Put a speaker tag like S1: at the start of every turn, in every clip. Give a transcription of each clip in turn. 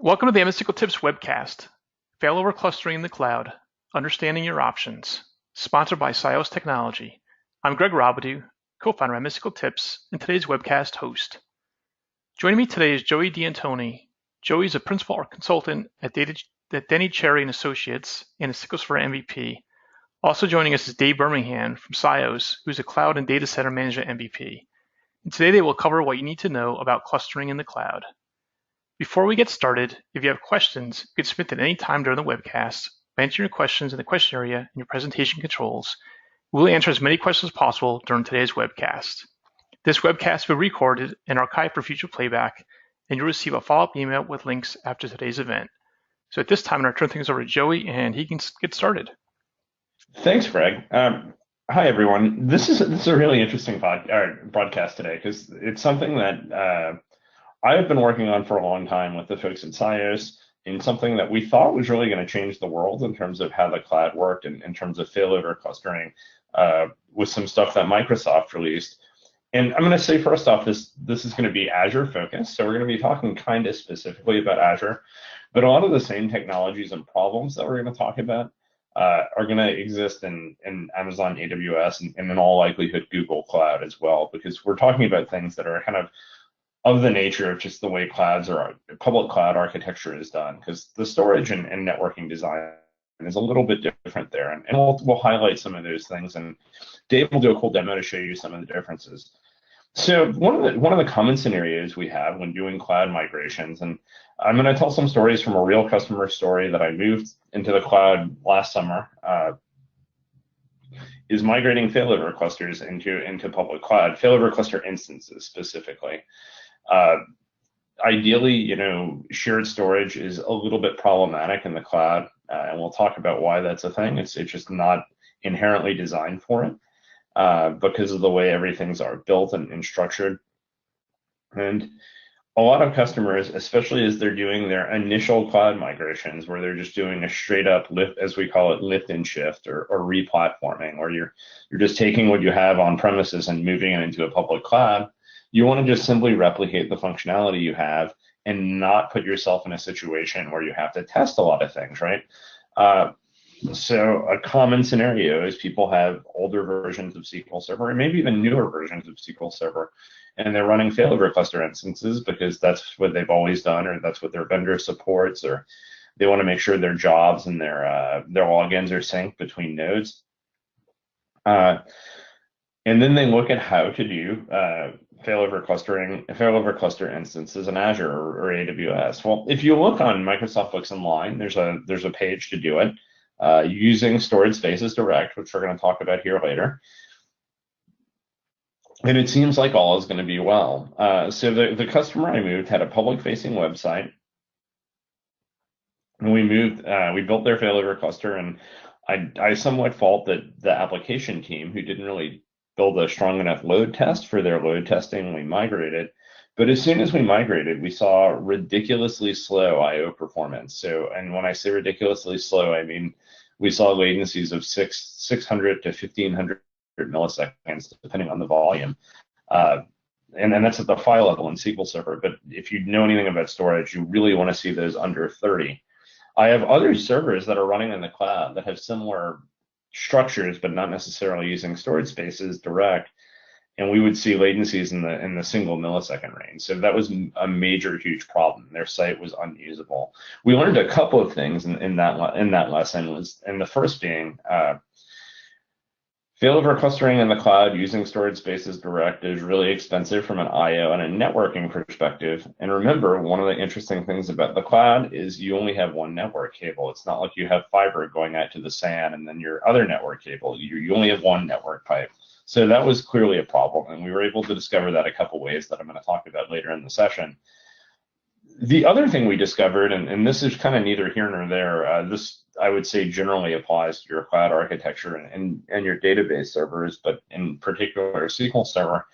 S1: Welcome to the MS SQL Tips webcast, Failover Clustering in the Cloud, Understanding Your Options, sponsored by SIOS Technology. I'm Greg Robidoux, co-founder of MS SQL Tips and today's webcast host. Joining me today is Joey D'Antoni. Joey is a principal art consultant at Denny Cherry and Associates and a SQL Server MVP. Also joining us is Dave Birmingham from SIOS, who's a Cloud and Data Center Management MVP. And today they will cover what you need to know about clustering in the cloud. Before we get started, if you have questions, you can submit them at any time during the webcast by entering your questions in the question area in your presentation controls. We will answer as many questions as possible during today's webcast. This webcast will be recorded and archived for future playback, and you'll receive a follow-up email with links after today's event. So at this time, I'm going to turn things over to Joey, and he can get started.
S2: Thanks, Greg. Hi, everyone. This is a really interesting broadcast today because it's something that I have been working on for a long time with the folks at SIOS in something that we thought was really going to change the world in terms of how the cloud worked and in terms of failover clustering with some stuff that Microsoft released. And I'm going to say first off, this is going to be Azure focused. So we're going to be talking kind of specifically about Azure, but a lot of the same technologies and problems that we're going to talk about are going to exist in Amazon AWS and in all likelihood Google Cloud as well, because we're talking about things that are kind of the nature of just the way public cloud architecture is done, because the storage and networking design is a little bit different there. And we'll highlight some of those things, and Dave will do a cool demo to show you some of the differences. So one of the common scenarios we have when doing cloud migrations, and I'm going to tell some stories from a real customer story that I moved into the cloud last summer, is migrating failover clusters into public cloud, failover cluster instances specifically. Ideally, shared storage is a little bit problematic in the cloud, and we'll talk about why that's a thing. It's just not inherently designed for it because of the way everything's built and structured. And a lot of customers, especially as they're doing their initial cloud migrations, where they're just doing a straight up lift, as we call it, lift and shift or replatforming, or you're just taking what you have on premises and moving it into a public cloud. You want to just simply replicate the functionality you have and not put yourself in a situation where you have to test a lot of things, right? So a common scenario is people have older versions of SQL Server, and maybe even newer versions of SQL Server, and they're running failover cluster instances because that's what they've always done, or that's what their vendor supports, or they want to make sure their jobs and their logins are synced between nodes. And then they look at how to do failover cluster instances in Azure or AWS. Well, if you look on Microsoft Books Online, there's a page to do it using Storage Spaces Direct, which we're going to talk about here later. And it seems like all is going to be well. So the customer I moved had a public-facing website, and we built their failover cluster, and I somewhat fault the application team who didn't really build a strong enough load test for their load testing when we migrated. But as soon as we migrated, we saw ridiculously slow I/O performance. So, and when I say ridiculously slow, I mean we saw latencies of 600 to 1500 milliseconds, depending on the volume. And that's at the file level in SQL Server. But if you know anything about storage, you really want to see those under 30. I have other servers that are running in the cloud that have similar structures, but not necessarily using storage spaces direct, and we would see latencies in the single millisecond range. So that was a major, huge problem. Their site was unusable. We learned a couple of things in that lesson, and the first being failover clustering in the cloud using storage spaces direct is really expensive from an I/O and a networking perspective. And remember, one of the interesting things about the cloud is you only have one network cable. It's not like you have fiber going out to the SAN and then your other network cable. You only have one network pipe. So that was clearly a problem, and we were able to discover that a couple ways that I'm going to talk about later in the session. The other thing we discovered, and this is kind of neither here nor there, this I would say generally applies to your cloud architecture and your database servers, but in particular SQL Server,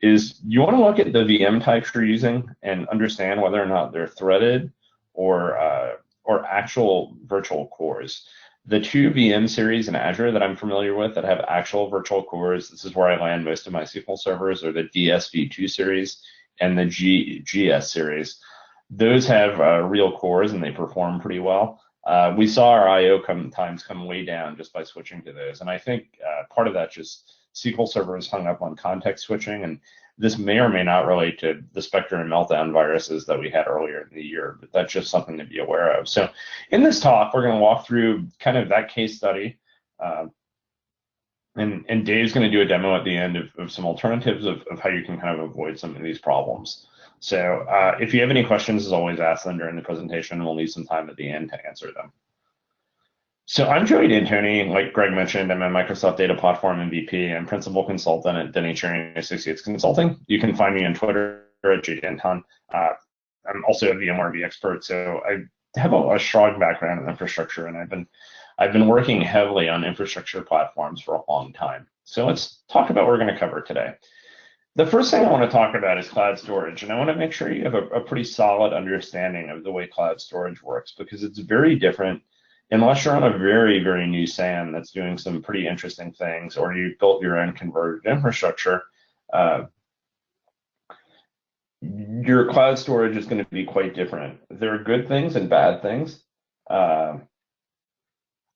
S2: is you want to look at the VM types you're using and understand whether or not they're threaded or actual virtual cores. The two VM series in Azure that I'm familiar with that have actual virtual cores, this is where I land most of my SQL servers, are the DSV2 series and the GS series. Those have real cores and they perform pretty well. We saw our I/O times come way down just by switching to those. And I think part of that just SQL Server is hung up on context switching. And this may or may not relate to the Spectre and Meltdown viruses that we had earlier in the year, but that's just something to be aware of. So in this talk, we're going to walk through kind of that case study. And Dave's going to do a demo at the end of some alternatives of how you can kind of avoid some of these problems. So if you have any questions, as always, ask them during the presentation, and we'll leave some time at the end to answer them. So I'm Joey D'Antoni. Like Greg mentioned, I'm a Microsoft Data Platform MVP. I'm Principal Consultant at Denny Cherry Associates Consulting. You can find me on Twitter at jdanton. I'm also a VMware expert, so I have a strong background in infrastructure, and I've been working heavily on infrastructure platforms for a long time. So let's talk about what we're going to cover today. The first thing I want to talk about is cloud storage, and I want to make sure you have a pretty solid understanding of the way cloud storage works, because it's very different unless you're on a very, very new SAN that's doing some pretty interesting things, or you built your own converged infrastructure. Your cloud storage is going to be quite different. There are good things and bad things about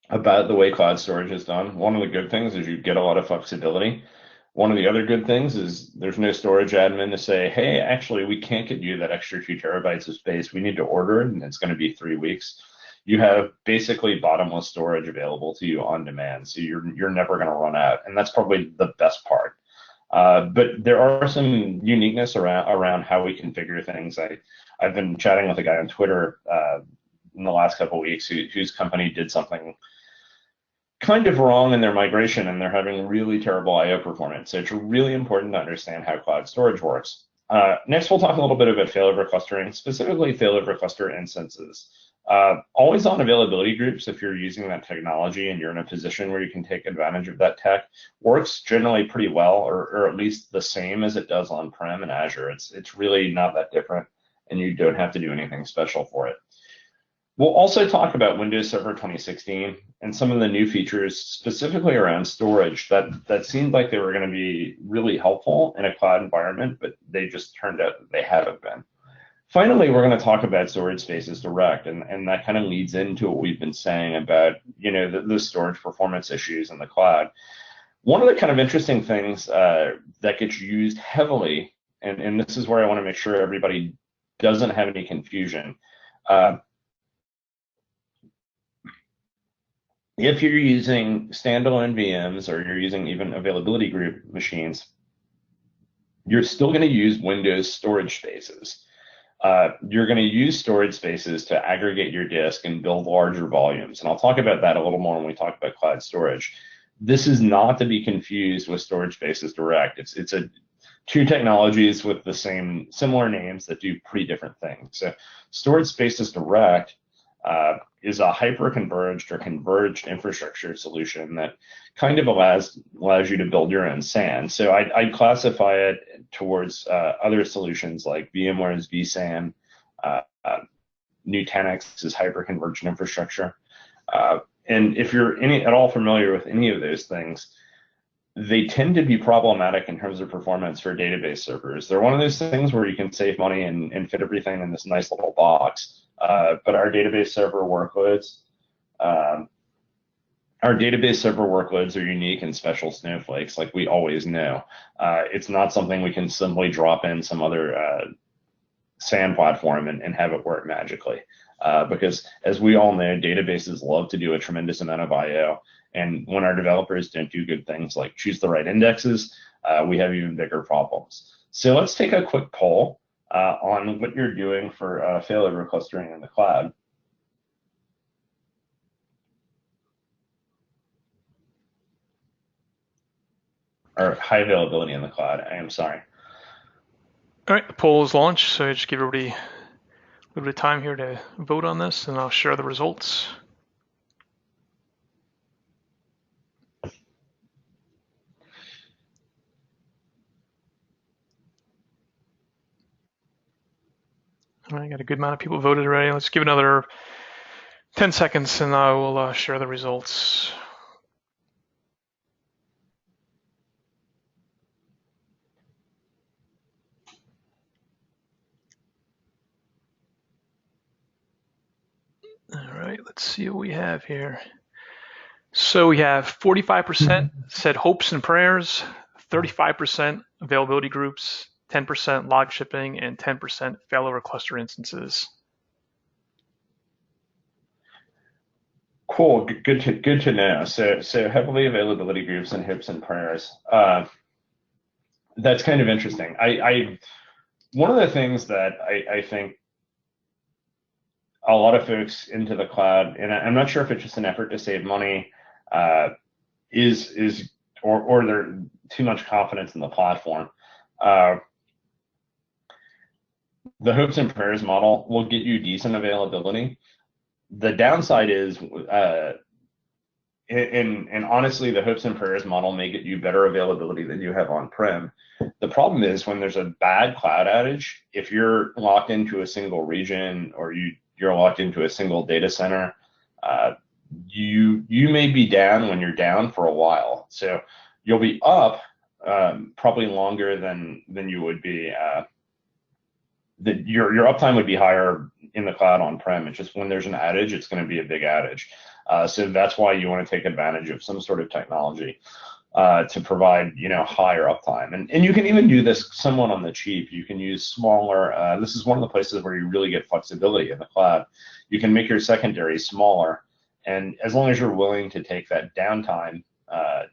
S2: the way cloud storage is done. One of the good things is you get a lot of flexibility. One of the other good things is there's no storage admin to say, hey, actually, we can't get you that extra 2 terabytes of space. We need to order it, and it's going to be 3 weeks. You have basically bottomless storage available to you on demand, so you're never going to run out, and that's probably the best part. But there are some uniqueness around how we configure things. I've been chatting with a guy on Twitter in the last couple of weeks whose company did something kind of wrong in their migration, and they're having really terrible I/O performance. So it's really important to understand how cloud storage works. Next, we'll talk a little bit about failover clustering, specifically failover cluster instances. AlwaysOn Availability Groups, if you're using that technology and you're in a position where you can take advantage of that tech, works generally pretty well, or at least the same as it does on-prem in Azure. It's really not that different, and you don't have to do anything special for it. We'll also talk about Windows Server 2016 and some of the new features specifically around storage that seemed like they were going to be really helpful in a cloud environment, but they just turned out that they haven't been. Finally, we're going to talk about storage spaces direct, and that kind of leads into what we've been saying about the storage performance issues in the cloud. One of the kind of interesting things that gets used heavily, and this is where I want to make sure everybody doesn't have any confusion. If you're using standalone VMs or you're using even availability group machines, you're still going to use Windows storage spaces. You're going to use storage spaces to aggregate your disk and build larger volumes. And I'll talk about that a little more when we talk about cloud storage. This is not to be confused with storage spaces direct. It's two technologies with the similar names that do pretty different things. So storage spaces direct is a hyper-converged or converged infrastructure solution that kind of allows you to build your own SAN. So I'd classify it towards other solutions like VMware's vSAN, Nutanix's hyper-converged infrastructure. And if you're at all familiar with any of those things, they tend to be problematic in terms of performance for database servers. They're one of those things where you can save money and fit everything in this nice little box. But our database server workloads are unique and special snowflakes, like we always know. It's not something we can simply drop in some other SAN platform and have it work magically. Because as we all know, databases love to do a tremendous amount of I/O. And when our developers don't do good things like choose the right indexes, we have even bigger problems. So let's take a quick poll on what you're doing for failover clustering in the cloud. Or high availability in the cloud, I am sorry.
S1: All right, the poll is launched, so just give everybody a little bit of time here to vote on this, and I'll share the results. All right, got a good amount of people voted already. Let's give another 10 seconds, and I will share the results. All right, let's see what we have here. So we have 45% said hopes and prayers, 35% availability groups, 10% log shipping, and 10% failover cluster instances.
S2: Cool, good to know. So heavily availability groups and hopes and prayers. That's kind of interesting. One of the things that I think a lot of folks into the cloud, and I'm not sure if it's just an effort to save money, or they're too much confidence in the platform. The hopes and prayers model will get you decent availability. The downside is, and honestly, the hopes and prayers model may get you better availability than you have on-prem. The problem is when there's a bad cloud outage, if you're locked into a single region or you're locked into a single data center, you may be down when you're down for a while. So you'll be up probably longer than you would be. That your uptime would be higher in the cloud on-prem. It's just when there's an outage, it's going to be a big outage. So that's why you want to take advantage of some sort of technology to provide, higher uptime. And you can even do this somewhat on the cheap. You can use smaller. This is one of the places where you really get flexibility in the cloud. You can make your secondary smaller, and as long as you're willing to take that downtime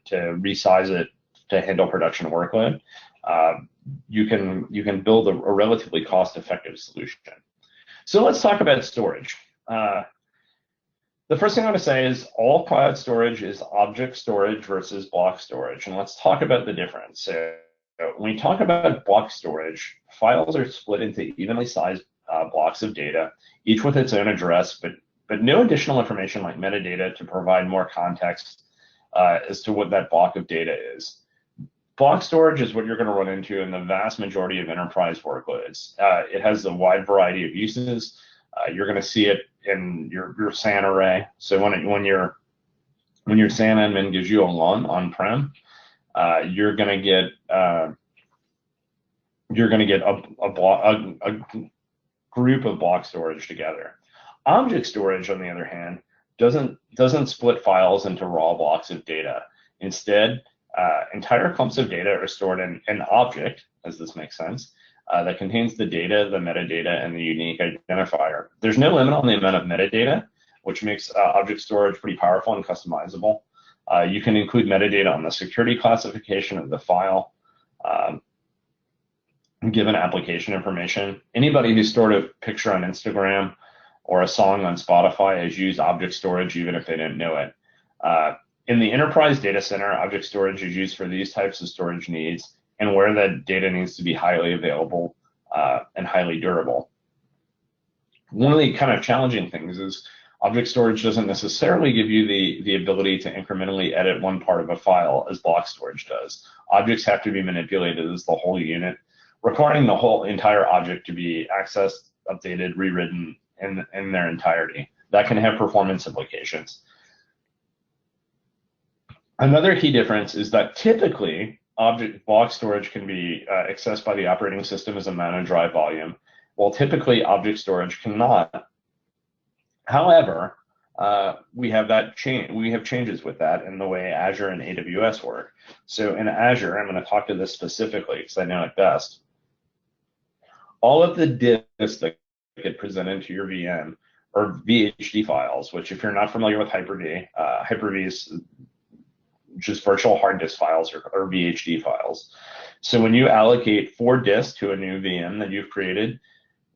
S2: to resize it to handle production workload, you can build a relatively cost-effective solution. So let's talk about storage. The first thing I want to say is all cloud storage is object storage versus block storage, and let's talk about the difference. So when we talk about block storage, files are split into evenly sized blocks of data, each with its own address, but no additional information like metadata to provide more context as to what that block of data is. Block storage is what you're going to run into in the vast majority of enterprise workloads. It has a wide variety of uses. You're going to see it in your SAN array. So when your SAN admin gives you a LUN on-prem, you're going to get a group of block storage together. Object storage, on the other hand, doesn't split files into raw blocks of data. Instead, entire clumps of data are stored in an object, as this makes sense, that contains the data, the metadata, and the unique identifier. There's no limit on the amount of metadata, which makes object storage pretty powerful and customizable. You can include metadata on the security classification of the file, given application information. Anybody who stored a picture on Instagram or a song on Spotify has used object storage even if they didn't know it. In the enterprise data center, object storage is used for these types of storage needs and where that data needs to be highly available and highly durable. One of the kind of challenging things is object storage doesn't necessarily give you the ability to incrementally edit one part of a file as block storage does. Objects have to be manipulated as the whole unit, requiring the whole entire object to be accessed, updated, rewritten in their entirety. That can have performance implications. Another key difference is that typically object block storage can be accessed by the operating system as a managed drive volume, while typically object storage cannot. However, we have changes with that in the way Azure and AWS work. So in Azure, I'm going to talk to this specifically because I know it best. All of the disks that get presented to your VM are VHD files, which if you're not familiar with Hyper-V, Hyper-V is just virtual hard disk files or VHD files. So when you allocate 4 disks to a new VM that you've created,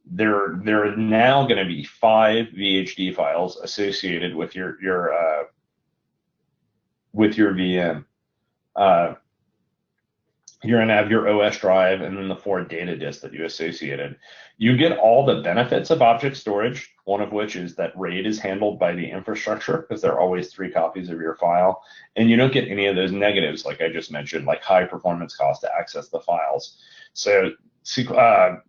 S2: there are now going to be 5 VHD files associated with your VM. You're going to have your OS drive and then the 4 data disks that you associated. You get all the benefits of object storage, one of which is that RAID is handled by the infrastructure because there are always 3 copies of your file, and you don't get any of those negatives like I just mentioned, like high performance cost to access the files. So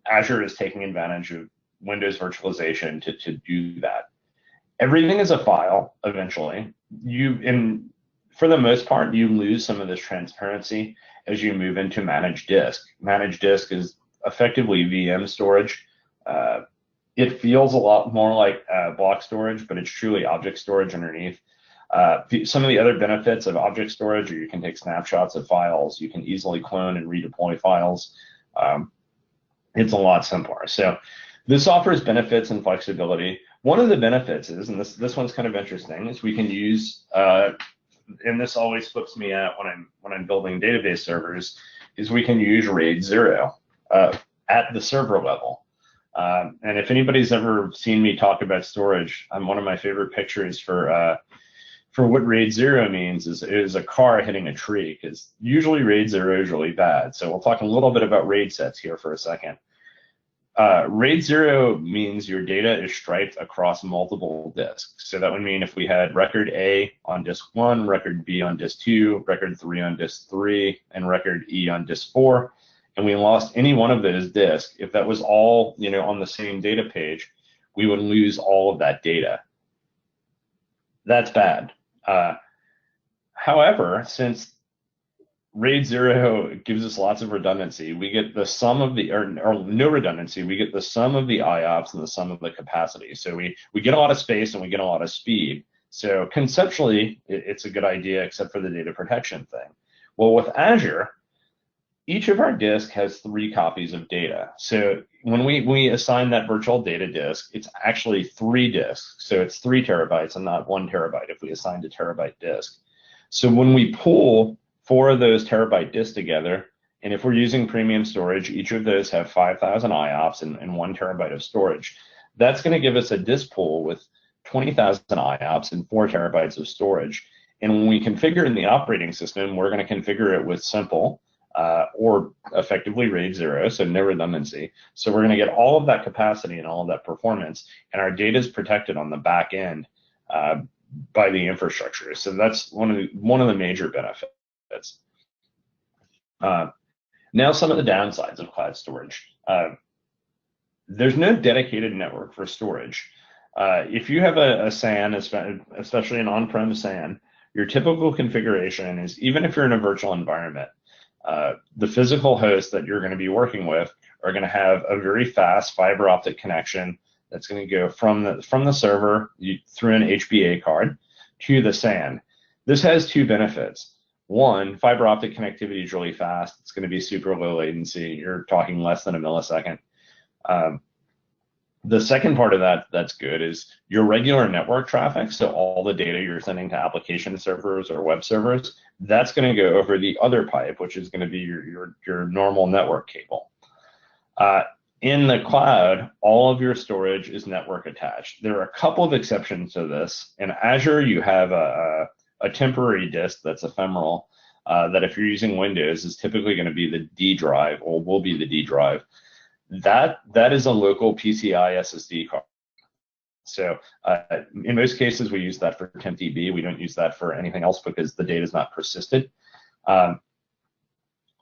S2: Azure is taking advantage of Windows virtualization to do that. Everything is a file eventually. For the most part, you lose some of this transparency as you move into managed disk. Managed disk is effectively VM storage It feels a lot more like block storage, but it's truly object storage underneath. Some of the other benefits of object storage are you can take snapshots of files, you can easily clone and redeploy files. It's a lot simpler. So this offers benefits and flexibility. One of the benefits is, and this one's kind of interesting, is we can use, and this always flips me out when I'm building database servers, is we can use RAID 0 at the server level. And if anybody's ever seen me talk about storage, one of my favorite pictures for what RAID 0 means is a car hitting a tree, because usually RAID 0 is really bad. So we'll talk a little bit about RAID sets here for a second. RAID 0 means your data is striped across multiple disks. So that would mean if we had record A on disk 1, record B on disk 2, record 3 on disk 3, and record E on disk 4, and we lost any one of those disks, if that was all on the same data page, we would lose all of that data. That's bad. However, since RAID 0 gives us lots of redundancy, we get the sum of the, or no redundancy, we get the sum of the IOPS and the sum of the capacity. So we get a lot of space and we get a lot of speed. So conceptually, it's a good idea, except for the data protection thing. Well, with Azure, each of our disks has 3 copies of data. So when we assign that virtual data disk, it's actually 3 disks. So it's 3 terabytes and not 1 terabyte if we assigned a terabyte disk. So when we pull 4 of those terabyte disks together, and if we're using premium storage, each of those have 5,000 IOPS and 1 terabyte of storage. That's going to give us a disk pool with 20,000 IOPS and 4 terabytes of storage. And when we configure in the operating system, we're going to configure it with simple or effectively RAID 0, so no redundancy. So we're going to get all of that capacity and all of that performance, and our data is protected on the back end by the infrastructure. So that's one of the major benefits. Now some of the downsides of cloud storage. There's no dedicated network for storage. If you have a SAN, especially an on-prem SAN, your typical configuration is, even if you're in a virtual environment, the physical hosts that you're going to be working with are going to have a very fast fiber optic connection that's going to go from the server through an HBA card to the SAN. This has 2 benefits. One, fiber optic connectivity is really fast. It's going to be super low latency. You're talking less than a millisecond. The second part of that's good is your regular network traffic, so all the data you're sending to application servers or web servers, that's going to go over the other pipe, which is going to be your normal network cable. In the cloud, all of your storage is network attached. There are a couple of exceptions to this. In Azure, you have a temporary disk that's ephemeral that if you're using Windows is typically going to be the D drive, or will be the D drive. That is a local PCI SSD card. So in most cases, we use that for TempDB. We don't use that for anything else because the data is not persisted. The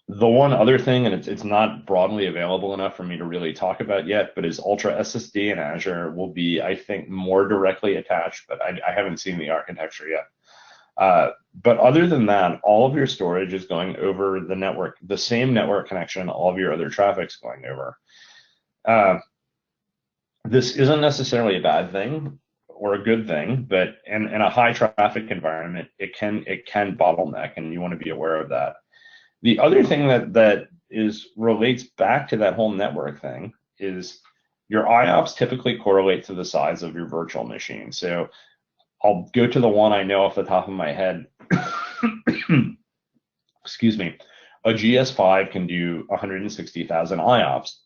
S2: one other thing, and it's not broadly available enough for me to really talk about yet, but is Ultra SSD in Azure will be, I think, more directly attached, but I haven't seen the architecture yet. But other than that, all of your storage is going over the network, the same network connection all of your other traffic's going over. This isn't necessarily a bad thing or a good thing, but in a high traffic environment, it can bottleneck, and you want to be aware of that. The other thing that relates back to that whole network thing is your IOPS typically correlate to the size of your virtual machine. So I'll go to the one I know off the top of my head. Excuse me. A GS5 can do 160,000 IOPS.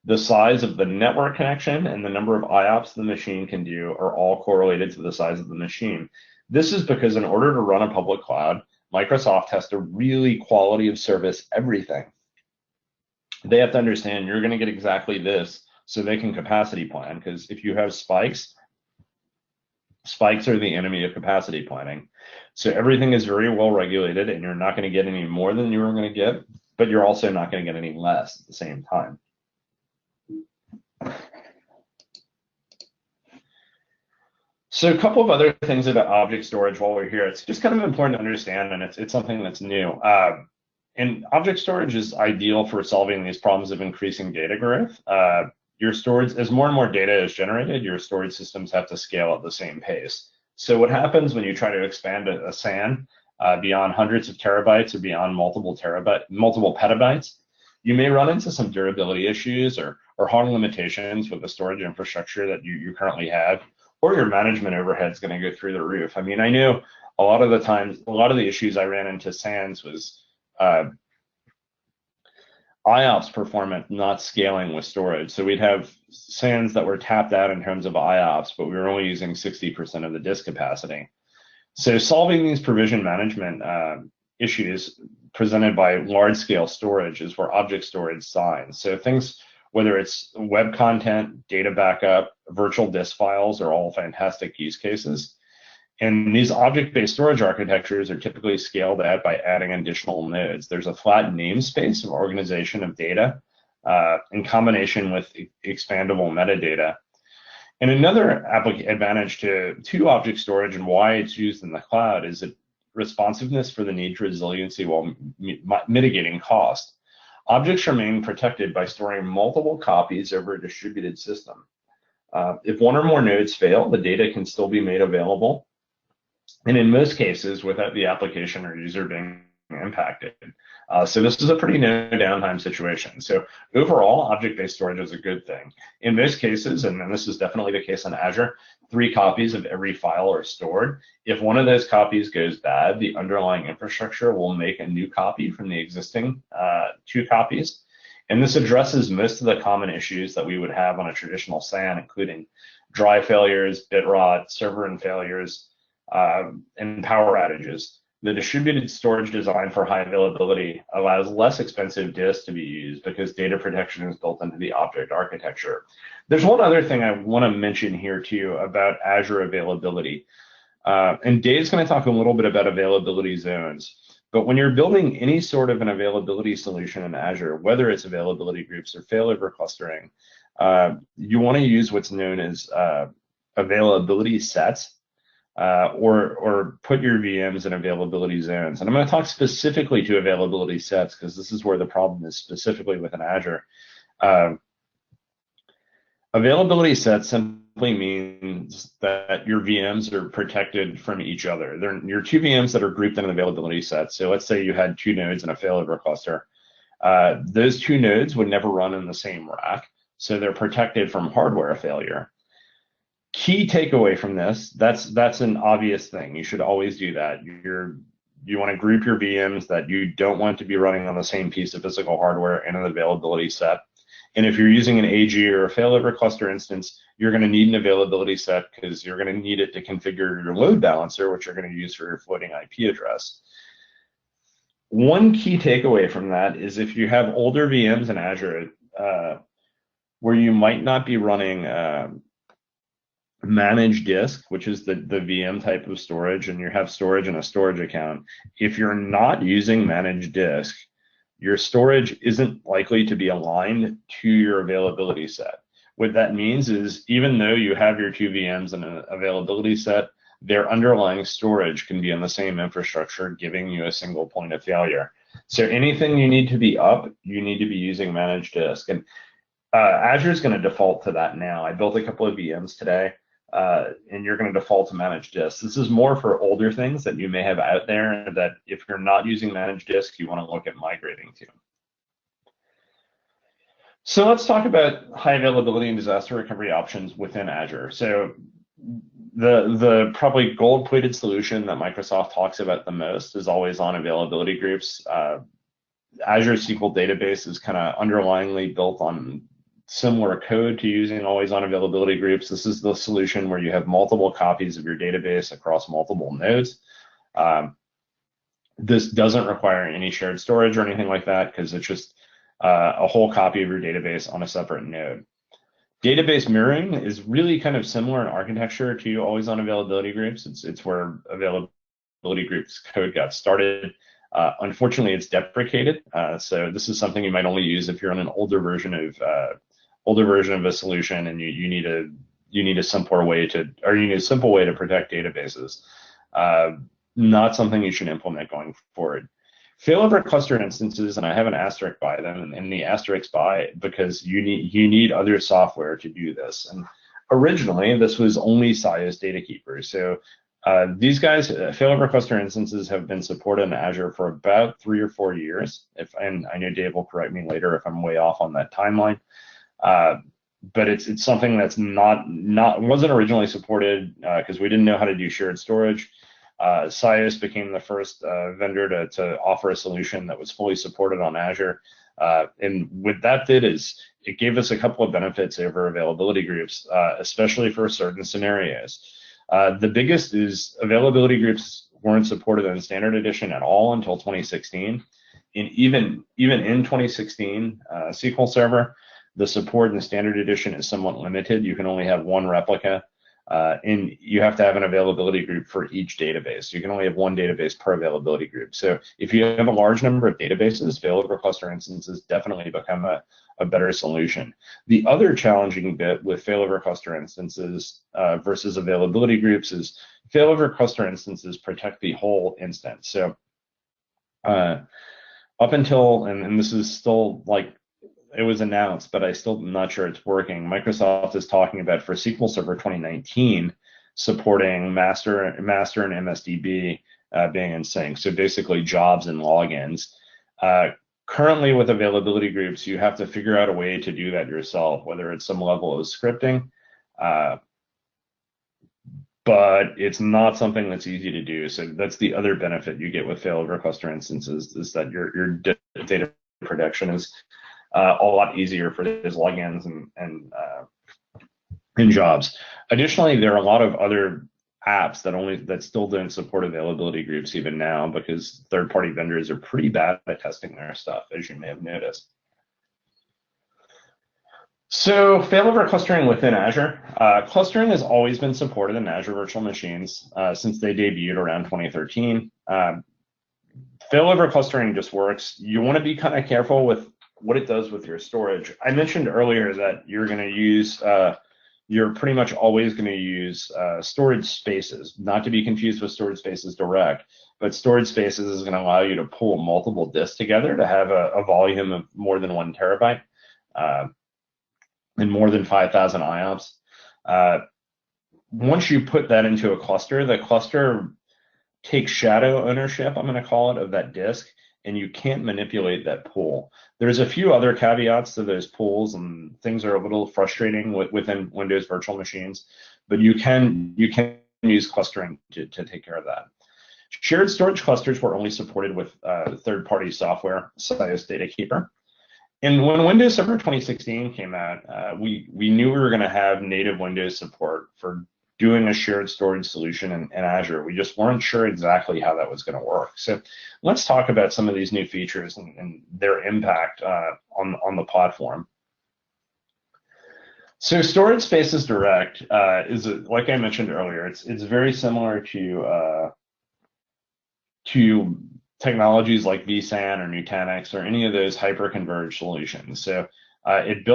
S2: The size of the network connection and the number of IOPS the machine can do are all correlated to the size of the machine. This is because in order to run a public cloud, Microsoft has to really quality of service everything. They have to understand you're going to get exactly this so they can capacity plan, because if you have spikes are the enemy of capacity planning. So everything is very well regulated, and you're not going to get any more than you were going to get, but you're also not going to get any less at the same time. So a couple of other things about object storage while we're here. It's just kind of important to understand, and it's something that's new. And object storage is ideal for solving these problems of increasing data growth. your storage, as more and more data is generated, your storage systems have to scale at the same pace. So what happens when you try to expand a SAN beyond hundreds of terabytes or beyond multiple petabytes, you may run into some durability issues or hard limitations with the storage infrastructure that you currently have, or your management overhead is going to go through the roof. I mean, I know a lot of the times, a lot of the issues I ran into SANs was IOPS performance not scaling with storage. So we'd have SANs that were tapped out in terms of IOPS, but we were only using 60% of the disk capacity. So solving these provision management issues presented by large-scale storage is where object storage shines. So things, whether it's web content, data backup, virtual disk files, are all fantastic use cases. And these object-based storage architectures are typically scaled out by adding additional nodes. There's a flat namespace of organization of data in combination with expandable metadata. And another advantage to object storage and why it's used in the cloud is that responsiveness for the need for resiliency while mitigating cost. Objects remain protected by storing multiple copies over a distributed system. If one or more nodes fail, the data can still be made available, and in most cases without the application or user being impacted. So this is a pretty no downtime situation. So overall, object-based storage is a good thing. In most cases, and this is definitely the case on Azure, 3 copies of every file are stored. If one of those copies goes bad, the underlying infrastructure will make a new copy from the existing 2 copies. And this addresses most of the common issues that we would have on a traditional SAN, including drive failures, bit rot, server and failures, and power outages. The distributed storage design for high availability allows less expensive disks to be used because data protection is built into the object architecture. There's one other thing I want to mention here too about Azure availability. And Dave's going to talk a little bit about availability zones. But when you're building any sort of an availability solution in Azure, whether it's availability groups or failover clustering, you want to use what's known as availability sets. Or put your VMs in availability zones. And I'm going to talk specifically to availability sets because this is where the problem is specifically within Azure. Availability sets simply means that your VMs are protected from each other. They're your 2 VMs that are grouped in an availability set. So let's say you had 2 nodes in a failover cluster. Those 2 nodes would never run in the same rack, so they're protected from hardware failure. Key takeaway from this, that's an obvious thing. You should always do that. You want to group your VMs that you don't want to be running on the same piece of physical hardware in an availability set. And if you're using an AG or a failover cluster instance, you're going to need an availability set because you're going to need it to configure your load balancer, which you're going to use for your floating IP address. One key takeaway from that is if you have older VMs in Azure where you might not be running managed disk, which is the VM type of storage, and you have storage in a storage account, if you're not using managed disk, your storage isn't likely to be aligned to your availability set. What that means is even though you have your 2 VMs in an availability set, their underlying storage can be in the same infrastructure, giving you a single point of failure. So anything you need to be up, you need to be using managed disk. And Azure is going to default to that now. I built a couple of VMs today. And you're going to default to managed disk. This is more for older things that you may have out there that if you're not using managed disk, you want to look at migrating to. So let's talk about high availability and disaster recovery options within Azure. So the probably gold-plated solution that Microsoft talks about the most is AlwaysOn Availability Groups. Azure SQL database is kind of underlyingly built on similar code to using AlwaysOn Availability Groups. This is the solution where you have multiple copies of your database across multiple nodes. This doesn't require any shared storage or anything like that because it's just a whole copy of your database on a separate node. Database mirroring is really kind of similar in architecture to AlwaysOn Availability Groups. It's where Availability Groups code got started. Unfortunately, it's deprecated. So this is something you might only use if you're on an older version of a solution and you need a simpler way to, or you need a simple way to protect databases. Not something you should implement going forward. Failover cluster instances, and I have an asterisk by them, and the asterisk by because you need other software to do this. And originally, this was only SIOS DataKeeper. So these guys, failover cluster instances, have been supported in Azure for about 3 or 4 years. And I know Dave will correct me later if I'm way off on that timeline. But it's something that's wasn't originally supported because we didn't know how to do shared storage. SIOS became the first vendor to offer a solution that was fully supported on Azure. And what that did is it gave us a couple of benefits over availability groups, especially for certain scenarios. The biggest is availability groups weren't supported in standard edition at all until 2016. And even in 2016, SQL Server, the support in standard edition is somewhat limited. You can only have one replica, and you have to have an availability group for each database. You can only have one database per availability group. So if you have a large number of databases, failover cluster instances definitely become a better solution. The other challenging bit with failover cluster instances versus availability groups is failover cluster instances protect the whole instance. So up until, and this is still like, it was announced, but I still am not sure it's working. Microsoft is talking about for SQL Server 2019 supporting master and MSDB being in sync. So basically jobs and logins. Currently with availability groups, you have to figure out a way to do that yourself, whether it's some level of scripting, but it's not something that's easy to do. So that's the other benefit you get with failover cluster instances is that your data protection is a lot easier for those logins and jobs. Additionally, there are a lot of other apps that still don't support availability groups even now because third-party vendors are pretty bad at testing their stuff, as you may have noticed. So failover clustering within Azure. Clustering has always been supported in Azure virtual machines since they debuted around 2013. Failover clustering just works. You want to be kind of careful with what it does with your storage. I mentioned earlier that you're going to use, you're pretty much always going to use storage spaces, not to be confused with storage spaces direct, but storage spaces is going to allow you to pull multiple disks together to have a volume of more than 1 terabyte and more than 5,000 IOPS. Once you put that into a cluster, the cluster takes shadow ownership, I'm going to call it, of that disk, and you can't manipulate that pool. There's a few other caveats to those pools, and things are a little frustrating within Windows virtual machines, but you can use clustering to take care of that. Shared storage clusters were only supported with third-party software, SIOS DataKeeper. And when Windows Server 2016 came out, we knew we were going to have native Windows support for doing a shared storage solution in Azure. We just weren't sure exactly how that was going to work. So let's talk about some of these new features and their impact on the platform. So storage spaces direct is, like I mentioned earlier, it's very similar to technologies like vSAN or Nutanix or any of those hyper-converged solutions. So it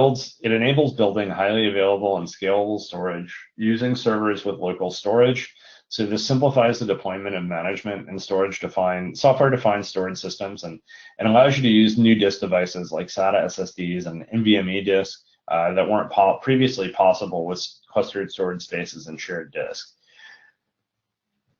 S2: enables building highly available and scalable storage using servers with local storage. So this simplifies the deployment of management and software-defined storage systems and allows you to use new disk devices like SATA SSDs and NVMe disks that weren't previously possible with clustered storage spaces and shared disks.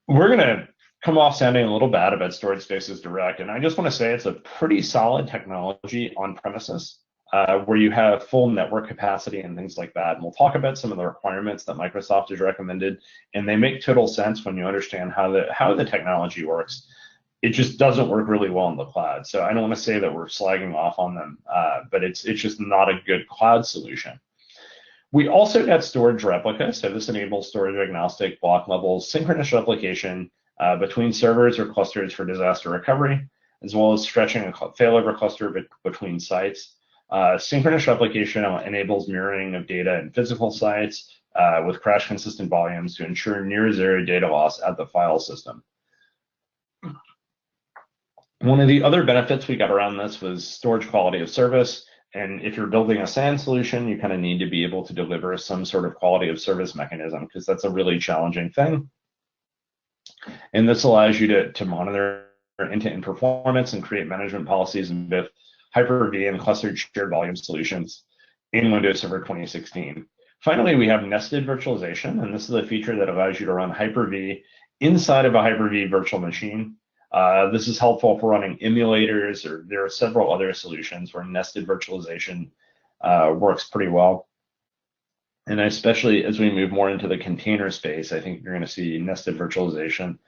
S2: We're going to come off sounding a little bad about storage spaces direct, and I just want to say it's a pretty solid technology on premises. Where you have full network capacity and things like that. And we'll talk about some of the requirements that Microsoft has recommended, and they make total sense when you understand how the technology works. It just doesn't work really well in the cloud. So I don't want to say that we're slagging off on them, but it's just not a good cloud solution. We also got storage replica. So this enables storage agnostic block level synchronous replication between servers or clusters for disaster recovery, as well as stretching a failover cluster between sites. Synchronous replication enables mirroring of data in physical sites with crash consistent volumes to ensure near zero data loss at the file system. One of the other benefits we got around this was storage quality of service. And if you're building a SAN solution, you kind of need to be able to deliver some sort of quality of service mechanism because that's a really challenging thing. And this allows you to monitor end-to-end performance and create management policies in both Hyper-V and clustered shared volume solutions in Windows Server 2016. Finally, we have nested virtualization, and this is a feature that allows you to run Hyper-V inside of a Hyper-V virtual machine. This is helpful for running emulators, or there are several other solutions where nested virtualization works pretty well. And especially as we move more into the container space, I think you're going to see nested virtualization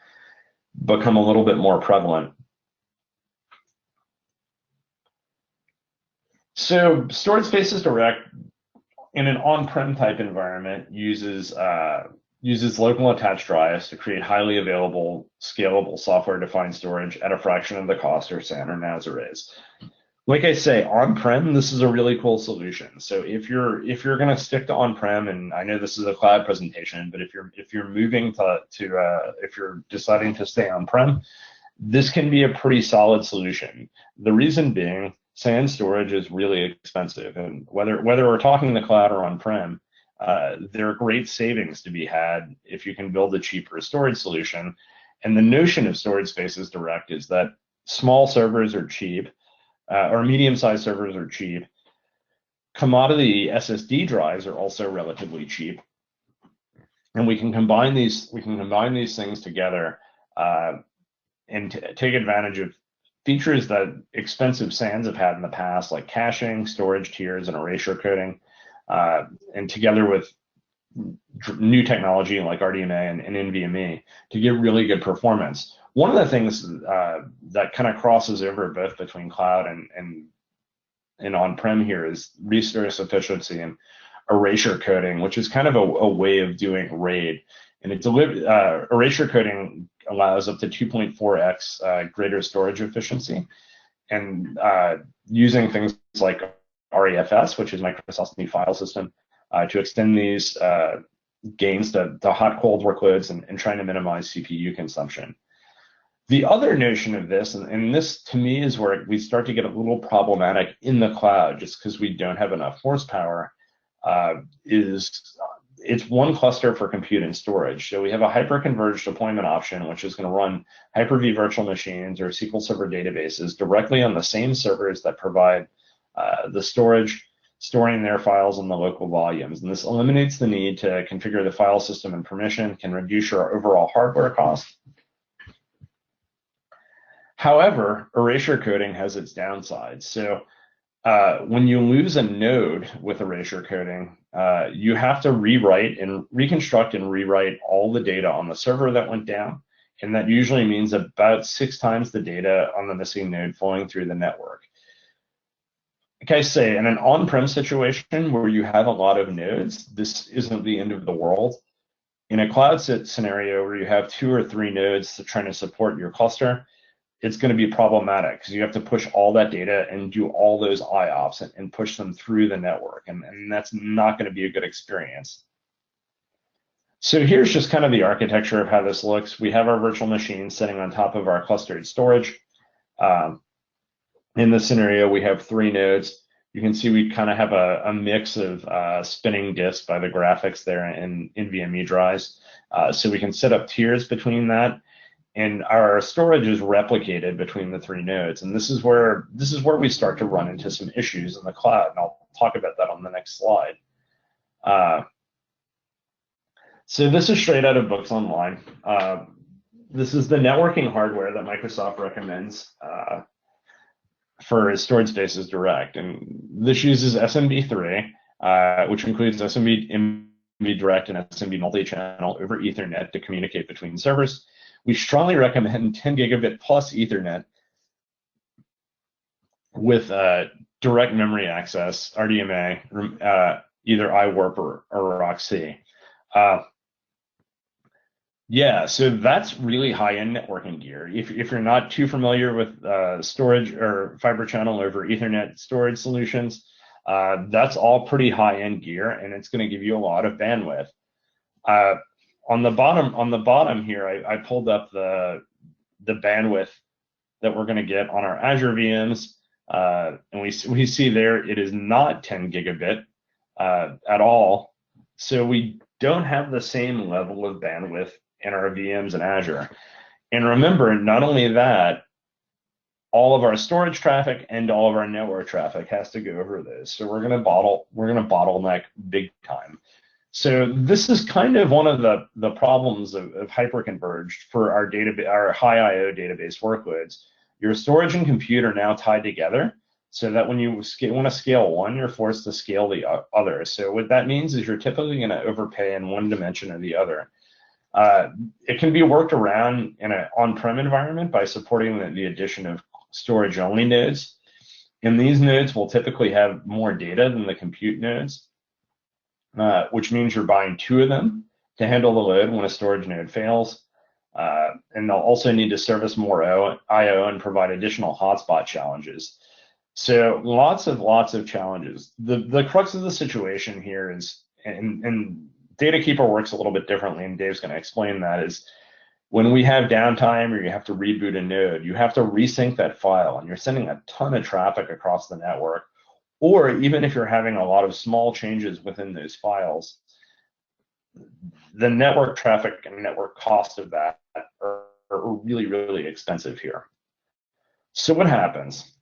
S2: become a little bit more prevalent. So Storage Spaces Direct in an on-prem type environment uses local attached drives to create highly available, scalable software-defined storage at a fraction of the cost of SAN or NAS arrays. Like I say, on-prem, this is a really cool solution. So if you're going to stick to on-prem, and I know this is a cloud presentation, but if you're moving if you're deciding to stay on-prem, this can be a pretty solid solution. The reason being, SAN storage is really expensive, and whether we're talking the cloud or on-prem, there are great savings to be had if you can build a cheaper storage solution. And the notion of Storage Spaces Direct is that small servers are cheap, or medium-sized servers are cheap. Commodity SSD drives are also relatively cheap, and we can combine these things together and take advantage of features that expensive SANs have had in the past, like caching, storage tiers, and erasure coding, and together with new technology like RDMA and NVMe to get really good performance. One of the things that kind of crosses over both between cloud and on-prem here is resource efficiency and erasure coding, which is kind of a way of doing RAID. And erasure coding allows up to 2.4x greater storage efficiency. And using things like REFS, which is Microsoft's new file system, to extend these gains to hot-cold workloads and trying to minimize CPU consumption. The other notion of this, and this to me is where we start to get a little problematic in the cloud, just because we don't have enough horsepower, is it's one cluster for compute and storage. So we have a hyper-converged deployment option, which is going to run Hyper-V virtual machines or SQL Server databases directly on the same servers that provide the storage, storing their files in the local volumes. And this eliminates the need to configure the file system and permission, can reduce your overall hardware cost. However, erasure coding has its downsides. So when you lose a node with erasure coding, you have to reconstruct and rewrite all the data on the server that went down. And that usually means about 6 times the data on the missing node flowing through the network. Like I say, in an on-prem situation where you have a lot of nodes, this isn't the end of the world. In a cloud scenario where you have 2 or 3 nodes trying to support your cluster, it's going to be problematic because you have to push all that data and do all those IOPS and push them through the network. And that's not going to be a good experience. So here's just kind of the architecture of how this looks. We have our virtual machine sitting on top of our clustered storage. In this scenario, we have 3 nodes. You can see we kind of have a mix of spinning disks by the graphics there in NVMe drives. So we can set up tiers between that. And our storage is replicated between the 3 nodes. And this is where we start to run into some issues in the cloud. And I'll talk about that on the next slide. So this is straight out of books online. This is the networking hardware that Microsoft recommends for Storage Spaces Direct. And this uses SMB3, which includes SMB Direct and SMB multi-channel over Ethernet to communicate between servers. We strongly recommend 10 gigabit plus Ethernet with direct memory access, RDMA, either iWarp or ROC. Yeah, so that's really high-end networking gear. If you're not too familiar with storage or fiber channel over Ethernet storage solutions, that's all pretty high-end gear, and it's going to give you a lot of bandwidth. On the bottom here, I pulled up the bandwidth that we're going to get on our Azure VMs, and we see there it is not 10 gigabit at all. So we don't have the same level of bandwidth in our VMs in Azure. And remember, not only that, all of our storage traffic and all of our network traffic has to go over those. So we're gonna bottleneck big time. So this is kind of one of the problems of hyperconverged for our high I/O database workloads. Your storage and compute are now tied together, so that when you want to scale one, you're forced to scale the other. So what that means is you're typically going to overpay in one dimension or the other. It can be worked around in an on-prem environment by supporting the addition of storage-only nodes. And these nodes will typically have more data than the compute nodes, which means you're buying two of them to handle the load when a storage node fails. And they'll also need to service more I/O and provide additional hotspot challenges. So lots of challenges. The crux of the situation here is, and DataKeeper works a little bit differently, and Dave's going to explain that, is when we have downtime or you have to reboot a node, you have to resync that file, and you're sending a ton of traffic across the network. Or even if you're having a lot of small changes within those files, the network traffic and network cost of that are really, really expensive here. So what happens?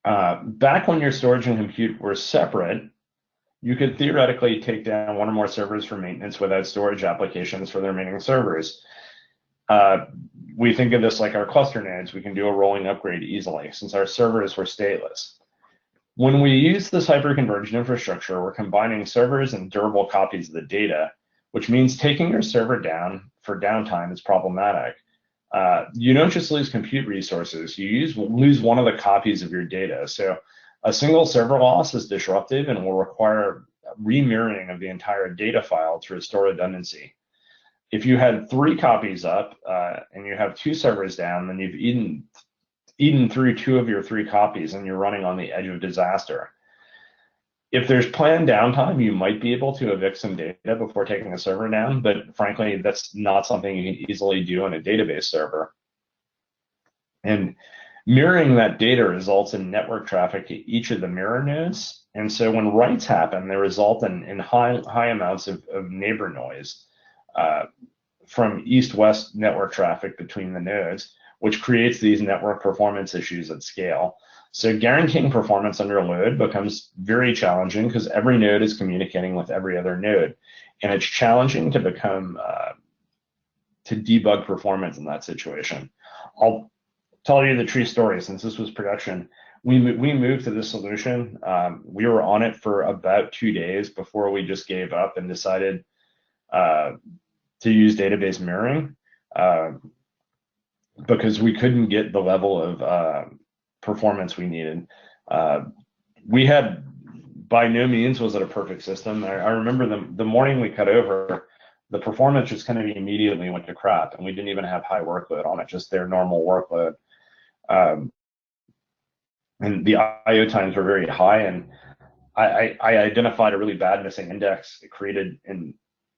S2: Back when your storage and compute were separate, you could theoretically take down one or more servers for maintenance without storage applications for the remaining servers. We think of this like our cluster nodes. We can do a rolling upgrade easily since our servers were stateless. When we use this hyperconverged infrastructure, we're combining servers and durable copies of the data, which means taking your server down for downtime is problematic. You don't just lose compute resources, you lose one of the copies of your data. So a single server loss is disruptive and will require remirroring of the entire data file to restore redundancy. If you had 3 copies up and you have 2 servers down, then you've eaten through 2 of your 3 copies and you're running on the edge of disaster. If there's planned downtime, you might be able to evict some data before taking a server down, but frankly, that's not something you can easily do on a database server. And mirroring that data results in network traffic to each of the mirror nodes. And so when writes happen, they result in high amounts of neighbor noise from east-west network traffic between the nodes, which creates these network performance issues at scale. So guaranteeing performance under load becomes very challenging because every node is communicating with every other node. And it's challenging to debug performance in that situation. I'll tell you the true story. Since this was production, we moved to this solution. We were on it for about 2 days before we just gave up and decided to use database mirroring because we couldn't get the level of performance we needed. We had, by no means was it a perfect system. I remember the morning we cut over, the performance just kind of immediately went to crap, and we didn't even have high workload on it, just their normal workload. And the I/O times were very high, and I identified a really bad missing index. It created in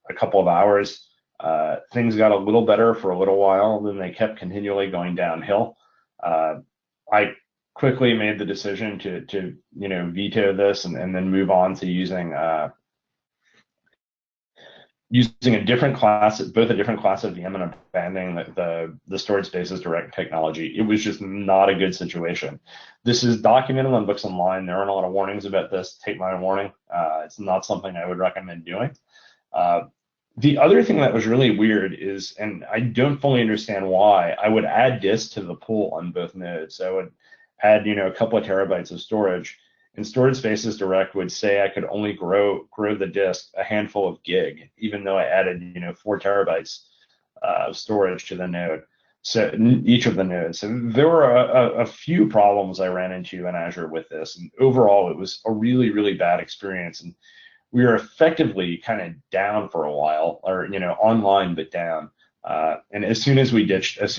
S2: a couple of hours. Things got a little better for a little while, then they kept continually going downhill. I quickly made the decision to veto this and then move on to using a different class, both a different class of VM and abandoning the storage spaces direct technology. It was just not a good situation. This is documented on Books Online. There aren't a lot of warnings about this. Take my warning. It's not something I would recommend doing. The other thing that was really weird is, and I don't fully understand why, I would add disk to the pool on both nodes. So I would add, a couple of terabytes of storage, and Storage Spaces Direct would say I could only grow the disk a handful of gig, even though I added, 4 terabytes of storage to the node. So each of the nodes. So there were a few problems I ran into in Azure with this, and overall it was a really, really bad experience. And we were effectively kind of down for a while, or online but down. And as soon as we ditched this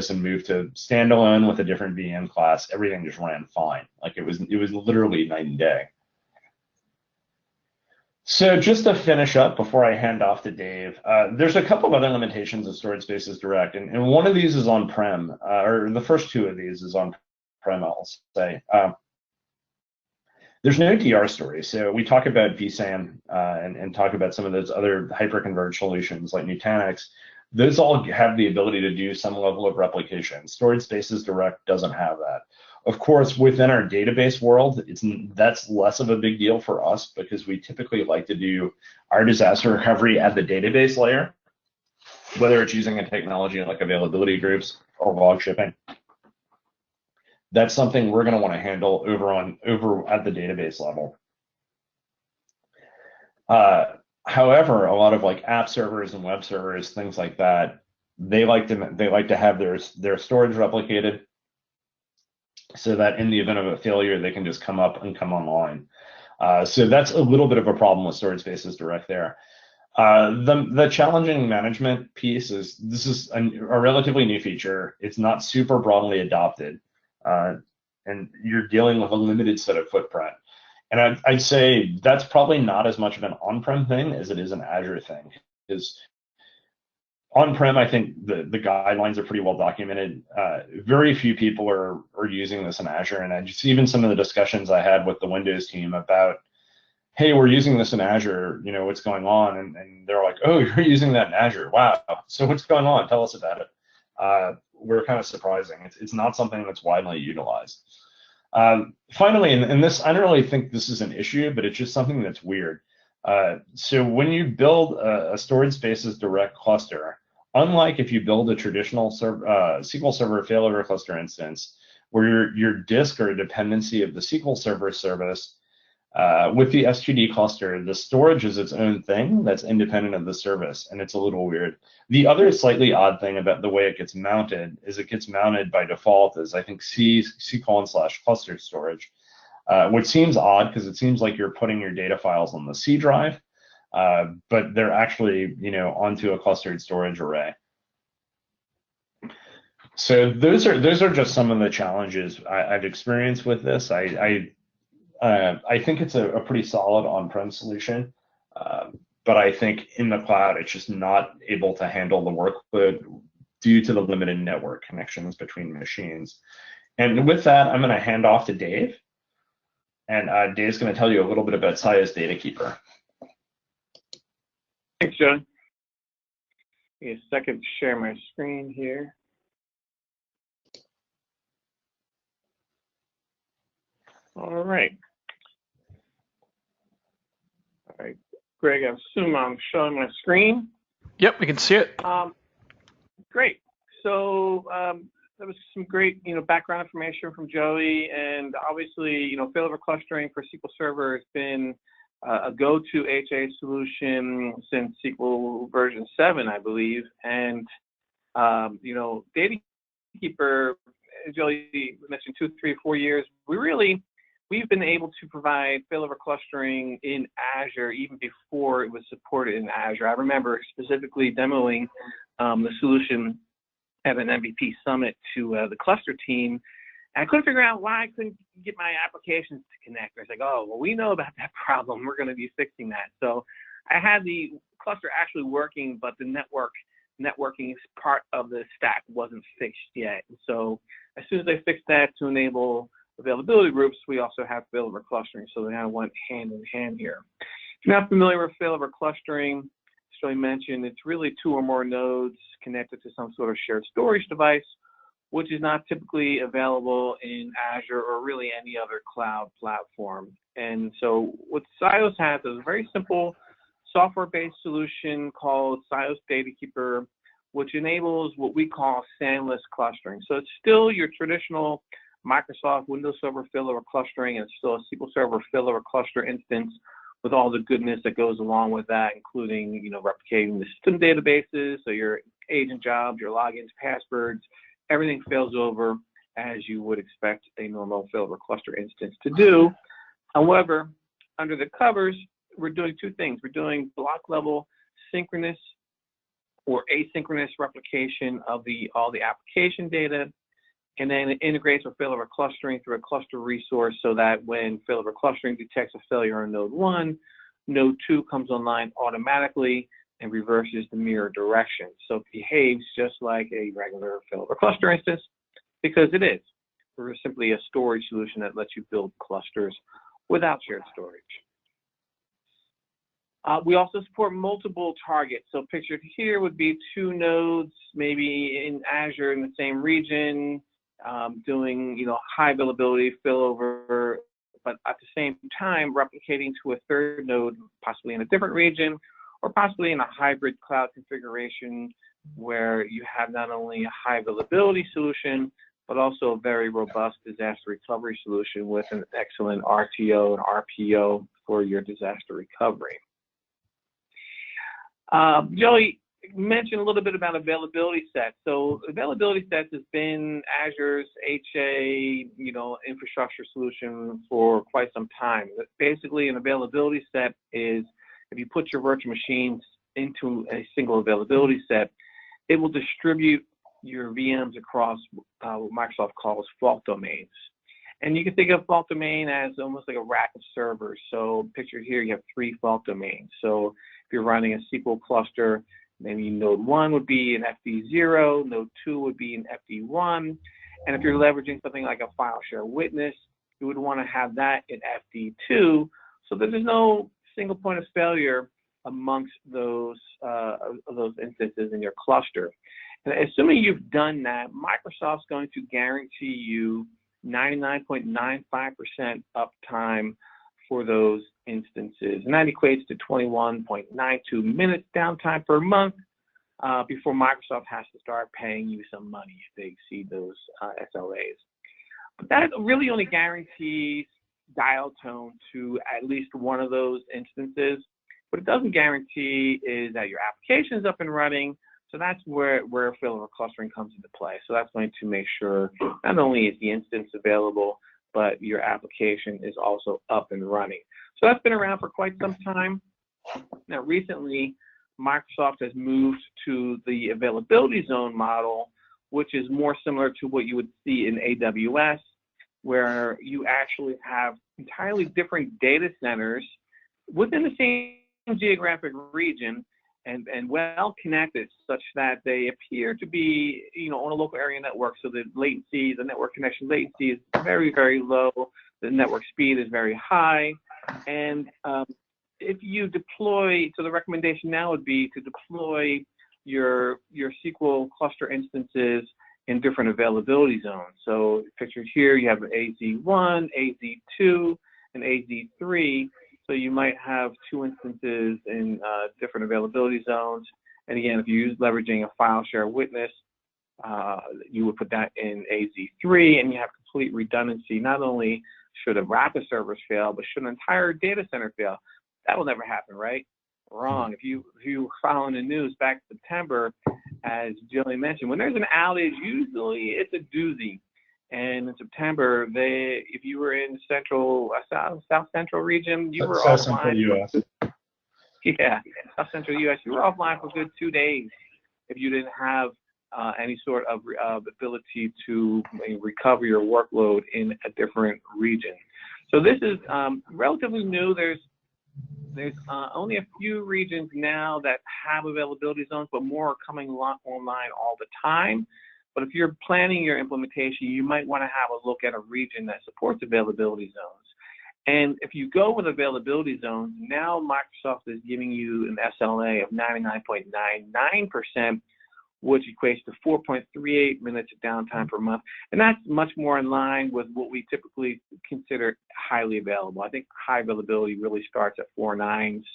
S2: and moved to standalone with a different VM class, everything just ran fine. Like it was literally night and day. So just to finish up before I hand off to Dave, there's a couple of other limitations of Storage Spaces Direct, and one of these is on-prem, or the first 2 of these is on-prem, I'll say. There's no DR story. So we talk about vSAN and talk about some of those other hyperconverged solutions like Nutanix. those all have the ability to do some level of replication. Storage Spaces Direct doesn't have that. Of course, within our database world, that's less of a big deal for us because we typically like to do our disaster recovery at the database layer, whether it's using a technology like availability groups or log shipping. That's something we're going to want to handle over at the database level. However, a lot of like app servers and web servers, things like that, they like to have their storage replicated so that in the event of a failure, they can just come up and come online. So that's a little bit of a problem with Storage Spaces Direct there. The challenging management piece is this is a relatively new feature. It's not super broadly adopted, and you're dealing with a limited set of footprint. And I'd say that's probably not as much of an on-prem thing as it is an Azure thing. Because on-prem, I think the guidelines are pretty well documented. Very few people are using this in Azure, and even some of the discussions I had with the Windows team about, hey, we're using this in Azure, what's going on? And they're like, oh, you're using that in Azure. Wow. So what's going on? Tell us about it. We're kind of surprising. It's not something that's widely utilized. Finally, and this, I don't really think this is an issue, but it's just something that's weird. So when you build a Storage Spaces Direct cluster, unlike if you build a traditional SQL Server Failover Cluster instance, where your disk or a dependency of the SQL Server service, with the SQD cluster, the storage is its own thing that's independent of the service, and it's a little weird. The other slightly odd thing about the way it gets mounted is it gets mounted by default as, I think, C:/cluster storage, which seems odd because it seems like you're putting your data files on the C drive, but they're actually, onto a clustered storage array. So those are just some of the challenges I've experienced with this. I think it's a pretty solid on-prem solution, but I think in the cloud, it's just not able to handle the workload due to the limited network connections between machines. And with that, I'm going to hand off to Dave, and Dave's going to tell you a little bit about SIOS DataKeeper.
S3: Thanks, John. Give me a second to share my screen here. All right. All right, Greg, I assume I'm showing my screen.
S1: Yep, we can see it.
S3: Great. So that was some great, background information from Joey, and obviously, failover clustering for SQL Server has been a go-to HA solution since SQL version 7, I believe. And DataKeeper, Joey mentioned 2, 3, 4 years. We've been able to provide failover clustering in Azure even before it was supported in Azure. I remember specifically demoing the solution at an MVP summit to the cluster team. And I couldn't figure out why I couldn't get my applications to connect. I was like, oh, well, we know about that problem. We're going to be fixing that. So I had the cluster actually working, but the networking part of the stack wasn't fixed yet. So as soon as I fixed that to enable availability groups, we also have failover clustering. So they kind of went hand in hand here. If you're not familiar with failover clustering, as Joey mentioned, it's really 2 or more nodes connected to some sort of shared storage device, which is not typically available in Azure or really any other cloud platform. And so what SIOS has is a very simple software-based solution called SIOS DataKeeper, which enables what we call SANless clustering. So it's still your traditional Microsoft Windows Server Failover Clustering, and it's still a SQL Server Failover Cluster instance with all the goodness that goes along with that, including, replicating the system databases, so your agent jobs, your logins, passwords, everything fails over as you would expect a normal failover cluster instance to do. However, under the covers, we're doing 2 things. We're doing block level synchronous or asynchronous replication of all the application data, and then it integrates with failover clustering through a cluster resource so that when failover clustering detects a failure on node 1, node 2 comes online automatically and reverses the mirror direction. So it behaves just like a regular failover cluster instance, because it is. We're simply a storage solution that lets you build clusters without shared storage. We also support multiple targets. So pictured here would be 2 nodes, maybe in Azure in the same region, doing high availability failover, but at the same time replicating to a 3rd node, possibly in a different region, or possibly in a hybrid cloud configuration where you have not only a high availability solution, but also a very robust disaster recovery solution with an excellent RTO and RPO for your disaster recovery. Joey mentioned a little bit about availability sets. So availability sets has been Azure's HA, infrastructure solution for quite some time. Basically, an availability set is if you put your virtual machines into a single availability set, it will distribute your VMs across what Microsoft calls fault domains. And you can think of fault domain as almost like a rack of servers. So pictured here, you have 3 fault domains. So if you're running a SQL cluster, maybe node 1 would be an FD0, node 2 would be an FD1. And if you're leveraging something like a file share witness, you would want to have that in FD2 so that there's no single point of failure amongst those instances in your cluster. And assuming you've done that, Microsoft's going to guarantee you 99.95% uptime for those instances. And that equates to 21.92 minutes downtime per month before Microsoft has to start paying you some money if they exceed those SLAs. But that really only guarantees dial tone to at least one of those instances. What it doesn't guarantee is that your application is up and running. So that's where failover clustering comes into play. So that's going to make sure not only is the instance available, but your application is also up and running. So that's been around for quite some time. Now, recently, Microsoft has moved to the availability zone model, which is more similar to what you would see in AWS, where you actually have entirely different data centers within the same geographic region and well connected such that they appear to be, on a local area network. So the latency, the network connection latency is very, very low. The network speed is very high. And if you deploy, so the recommendation now would be to deploy your SQL cluster instances in different availability zones. So pictured here, you have AZ1, AZ2, and AZ3. So you might have 2 instances in different availability zones. And again, if you're leveraging a file share witness, you would put that in AZ3, and you have complete redundancy. Not only should a rack of servers fail, but should an entire data center fail. That will never happen, right? Wrong. If you were following the news back in September, as Jillian mentioned, when there's an outage, usually it's a doozy. And in September, if you were in South Central region, you were
S2: South
S3: offline.
S2: Central U.S.
S3: Yeah, South Central U.S. You were offline for a good 2 days if you didn't have any sort of ability to recover your workload in a different region. So this is relatively new. There's only a few regions now that have availability zones, but more are coming online all the time. But if you're planning your implementation, you might want to have a look at a region that supports availability zones. And if you go with availability zones, now Microsoft is giving you an SLA of 99.99%, which equates to 4.38 minutes of downtime per month. And that's much more in line with what we typically consider highly available. I think high availability really starts at 4 nines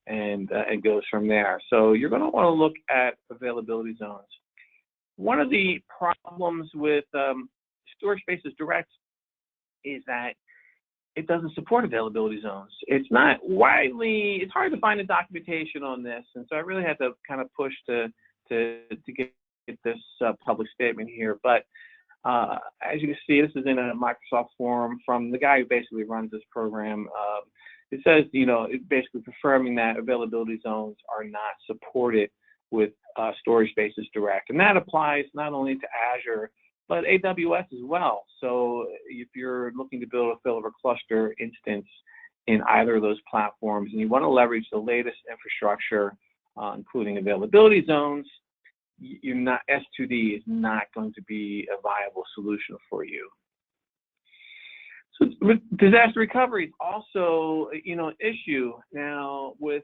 S3: and goes from there. So you're going to want to look at availability zones. One of the problems with Storage Spaces Direct is that it doesn't support availability zones. It's not widely, it's hard to find the documentation on this. And so I really had to kind of push to get this public statement here. But as you can see, this is in a Microsoft forum from the guy who basically runs this program. It says, it's basically confirming that availability zones are not supported with Storage Spaces Direct. And that applies not only to Azure, but AWS as well. So if you're looking to build a failover cluster instance in either of those platforms, and you want to leverage the latest infrastructure, including availability zones, S2D is not going to be a viable solution for you. So disaster recovery is also, an issue now with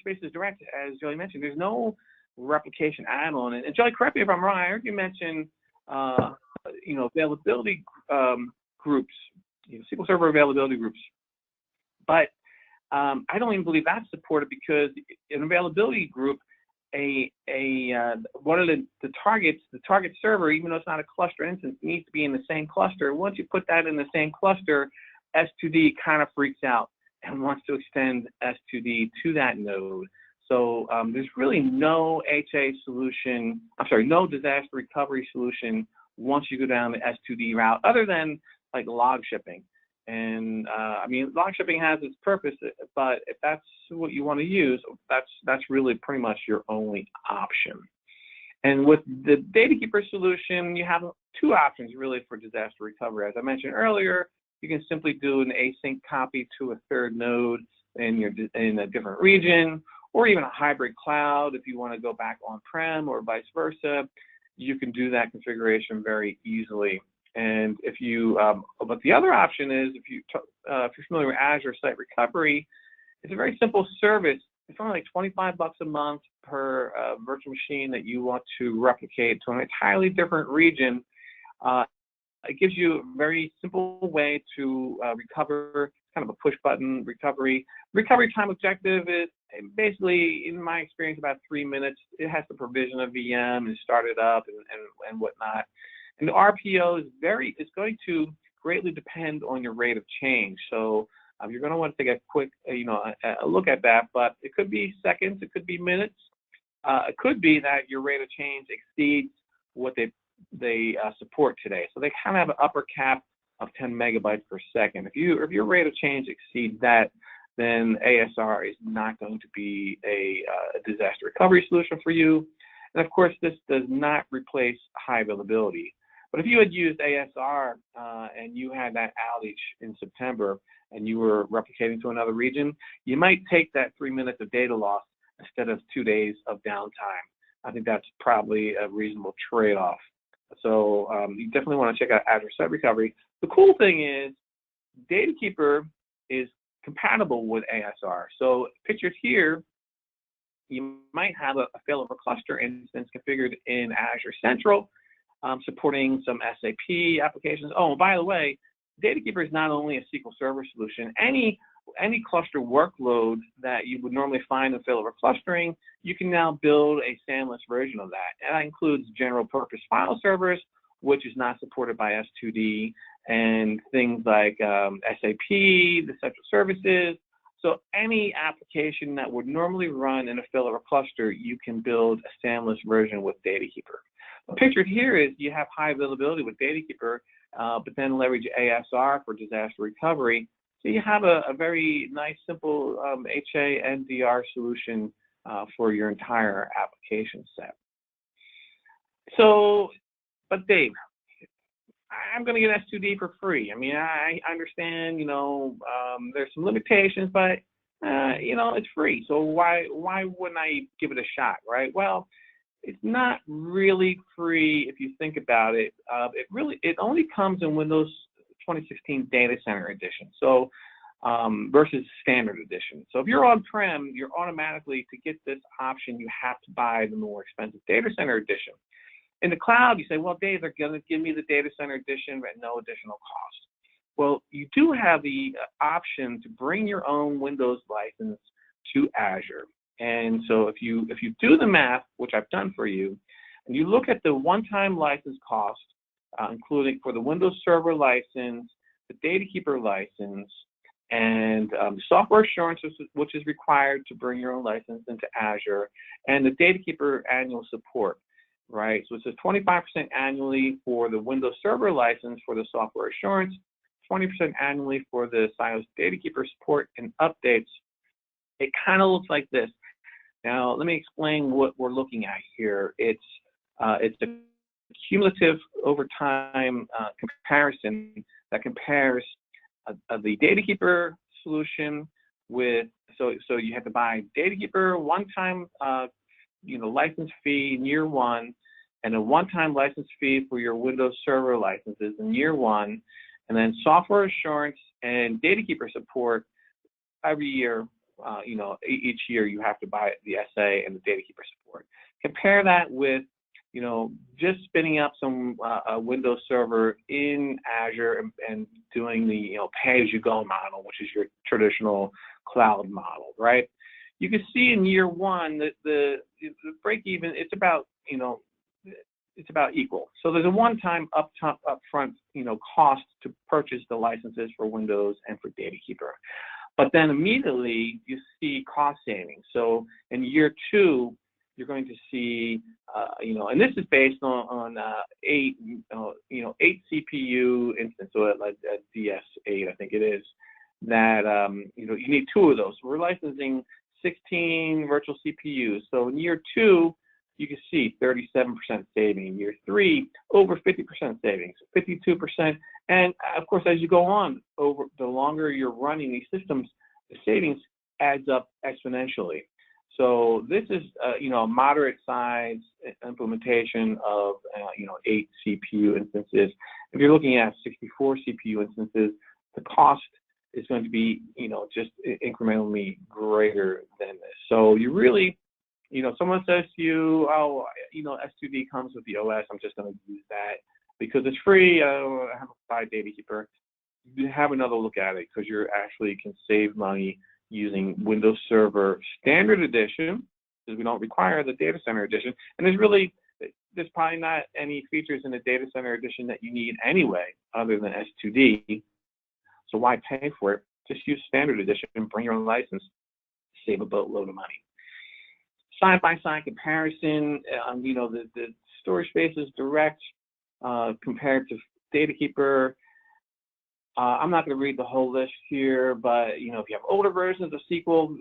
S3: Workspaces Direct, as Joey mentioned, there's no replication add-on. And Joey, correct me if I'm wrong. I heard you mention, availability groups, SQL Server Availability Groups, but I don't even believe that's supported, because an availability group, one of the target server, even though it's not a cluster instance, needs to be in the same cluster. Once you put that in the same cluster, S2D kind of freaks out and wants to extend S2D to that node. So there's really no HA solution, no disaster recovery solution once you go down the S2D route, other than like log shipping. And log shipping has its purpose, but if that's what you want to use, that's really pretty much your only option. And with the DataKeeper solution, you have two options really for disaster recovery. As I mentioned earlier, you can simply do an async copy to a third node in a different region, or even a hybrid cloud if you want to go back on-prem or vice versa. You can do that configuration very easily. And if you, but the other option is, if you're familiar with Azure Site Recovery, it's a very simple service. It's only like 25 bucks a month per virtual machine that you want to replicate to an entirely different region. It gives you a very simple way to recover, kind of a push button recovery. Recovery time objective is basically, in my experience, about 3 minutes. It has to provision a VM and start it up and whatnot. And the RPO is going to greatly depend on your rate of change. So you're going to want to take a quick, a look at that. But it could be seconds, it could be minutes. It could be that your rate of change exceeds what they support today. So they kind of have an upper cap of 10 megabytes per second. If your rate of change exceeds that, then ASR is not going to be a disaster recovery solution for you. And of course, this does not replace high availability. But if you had used ASR and you had that outage in September and you were replicating to another region, you might take that 3 minutes of data loss instead of 2 days of downtime. I think that's probably a reasonable trade-off. So you definitely want to check out Azure Site Recovery. The cool thing is DataKeeper is compatible with ASR. So pictured here, you might have a failover cluster instance configured in Azure Central, supporting some SAP applications. Oh, by the way, DataKeeper is not only a SQL Server solution. Any cluster workload that you would normally find in failover clustering, you can now build a SANless version of that. And that includes general purpose file servers, which is not supported by S2D, and things like SAP, the central services. So any application that would normally run in a failover cluster, you can build a SANless version with DataKeeper. Pictured here is you have high availability with DataKeeper, but then leverage ASR for disaster recovery. So you have a very nice, simple HA and DR solution for your entire application set. So, but Dave, I'm going to get S2D for free. I mean, I understand, there's some limitations, but, it's free. So why wouldn't I give it a shot, right? Well, it's not really free if you think about it. It only comes in Windows 2016 Data Center Edition, so versus Standard Edition. So if you're on-prem, you're automatically, to get this option, you have to buy the more expensive Data Center Edition. In the cloud, you say, well, Dave, they're going to give me the Data Center Edition at no additional cost. Well, you do have the option to bring your own Windows license to Azure. And so if you do the math, which I've done for you, and you look at the one-time license cost, including for the Windows Server license, the DataKeeper license, and software assurance, which is required to bring your own license into Azure, and the DataKeeper annual support, right? So it says 25% annually for the Windows Server license for the software assurance, 20% annually for the SIOS DataKeeper support and updates. It kind of looks like this. Now, let me explain what we're looking at here. It's a cumulative over time comparison that compares the DataKeeper solution with, so you have to buy DataKeeper one-time license fee in year one, and a one-time license fee for your Windows Server licenses in year one, and then software assurance and DataKeeper support every year each year you have to buy the SA and the DataKeeper support. Compare that with, just spinning up some Windows Server in Azure and doing the, pay-as-you-go model, which is your traditional cloud model, right? You can see in year one that the break-even, it's about equal. So there's a one-time upfront, cost to purchase the licenses for Windows and for DataKeeper. But then immediately you see cost savings. So in year two, you're going to see, and this is based on 8 CPU instance, so like DS8, I think it is, that, you need 2 of those. We're licensing 16 virtual CPUs. So in year two, you can see 37% saving. In year three, over 50% savings, 52%. And of course, as you go on, over the longer you're running these systems, the savings adds up exponentially. So this is, a moderate size implementation of, 8 CPU instances. If you're looking at 64 CPU instances, the cost is going to be, just incrementally greater than this. So you really, someone says to you, oh, S2D comes with the OS, I'm just going to use that because it's free, I have to buy DataKeeper. You have another look at it because you actually can save money using Windows Server Standard Edition, because we don't require the Data Center Edition. And there's probably not any features in the Data Center Edition that you need anyway, other than S2D. So why pay for it? Just use Standard Edition and bring your own license, save a boatload of money. Side-by-side comparison, the storage space is direct compared to DataKeeper. I'm not going to read the whole list here, but if you have older versions of SQL,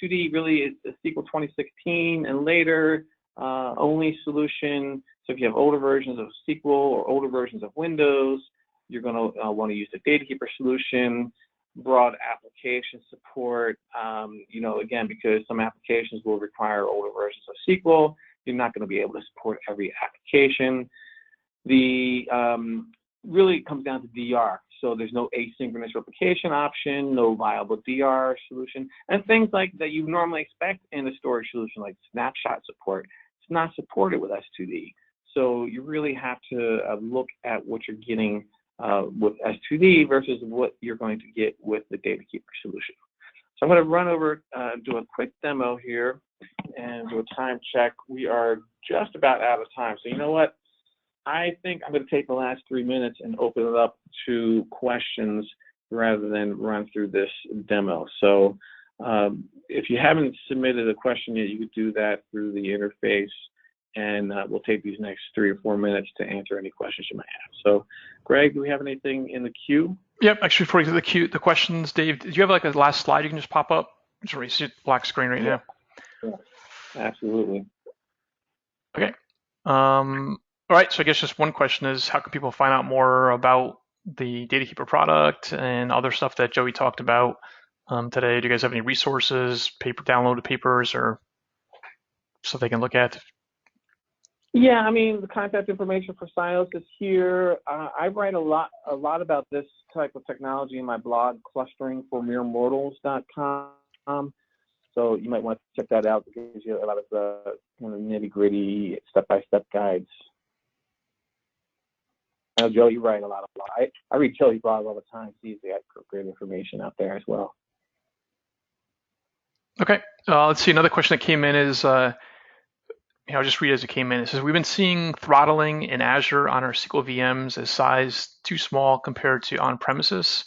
S3: S2D really is a SQL 2016 and later only solution. So if you have older versions of SQL or older versions of Windows, you're going to want to use the DataKeeper solution. Broad application support, again, because some applications will require older versions of SQL, you're not going to be able to support every application. The really comes down to DR. So there's no asynchronous replication option, no viable DR solution, and things like that you normally expect in a storage solution like snapshot support. It's not supported with S2D. So you really have to look at what you're getting with S2D versus what you're going to get with the DataKeeper solution. So I'm going to run over, do a quick demo here and do a time check. We are just about out of time. So you know what? I think I'm going to take the last 3 minutes and open it up to questions rather than run through this demo. So if you haven't submitted a question yet, you could do that through the interface, and we'll take these next 3 or 4 minutes to answer any questions you might have. So, Greg, do we have anything in the queue?
S1: Yep, actually, before we get to the questions, Dave, did you have like a last slide you can just pop up? Sorry, you see the black screen right now.
S3: Yeah, absolutely.
S1: Okay. All right, so I guess just one question is, how can people find out more about the DataKeeper product and other stuff that Joey talked about today? Do you guys have any resources, downloaded papers, or stuff they can look at?
S3: Yeah, I mean, the contact information for SIOS is here. I write a lot about this type of technology in my blog, clusteringformeremortals.com. So you might want to check that out. It gives you a lot of kind of nitty-gritty, step-by-step guides. I know Joey, you write a lot. I read Joey's blog all the time. He's got great information out there as well.
S1: Okay, let's see. Another question that came in is, I'll just read as it came in. It says, we've been seeing throttling in Azure on our SQL VMs as size too small compared to on-premises.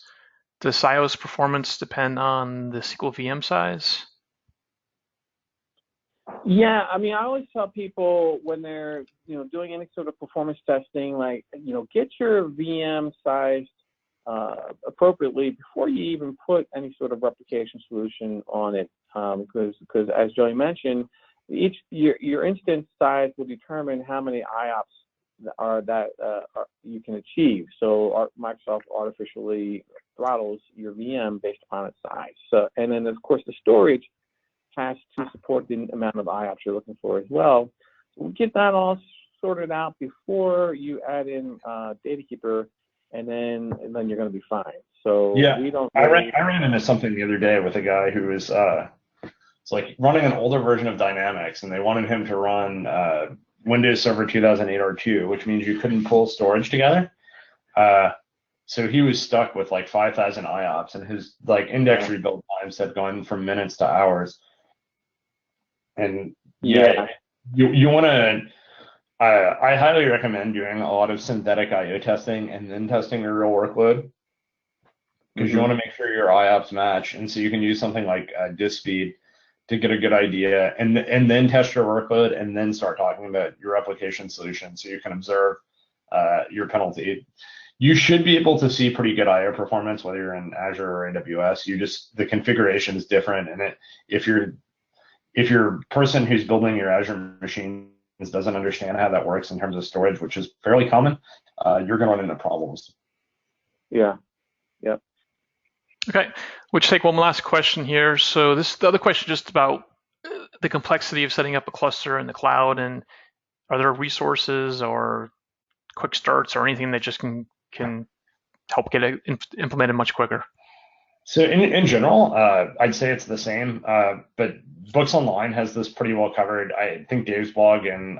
S1: Does SIOS performance depend on the SQL VM size?
S3: Yeah, I mean, I always tell people when they're, doing any sort of performance testing, like, get your VM sized appropriately before you even put any sort of replication solution on it, because as Joey mentioned, your instance size will determine how many IOPS you can achieve. So Microsoft artificially throttles your VM based upon its size. So, and then of course the storage has to support the amount of IOPS you're looking for as well. So we'll get that all sorted out before you add in DataKeeper, and then you're going to be fine. So
S2: Yeah,
S3: we don't
S2: I
S3: really.
S2: ran into something the other day with a guy who was it's like running an older version of Dynamics, and they wanted him to run Windows Server 2008 R2, which means you couldn't pull storage together. So he was stuck with like 5,000 IOPS, and his like index rebuild times had gone from minutes to hours. And yeah, you want to. I highly recommend doing a lot of synthetic IO testing and then testing your real workload, because you want to make sure your IOPS match, and so you can use something like disk speed to get a good idea, and then test your workload, and then start talking about your replication solution so you can observe your penalty. You should be able to see pretty good IO performance whether you're in Azure or AWS. The configuration is different, and if your person who's building your Azure machines doesn't understand how that works in terms of storage, which is fairly common, you're going to run into problems.
S3: Yeah. Yep.
S1: Okay, we'll take one last question here. So the other question just about the complexity of setting up a cluster in the cloud, and are there resources or quick starts or anything that just can help get it implemented much quicker?
S2: So in general, I'd say it's the same, but Books Online has this pretty well covered. I think Dave's blog and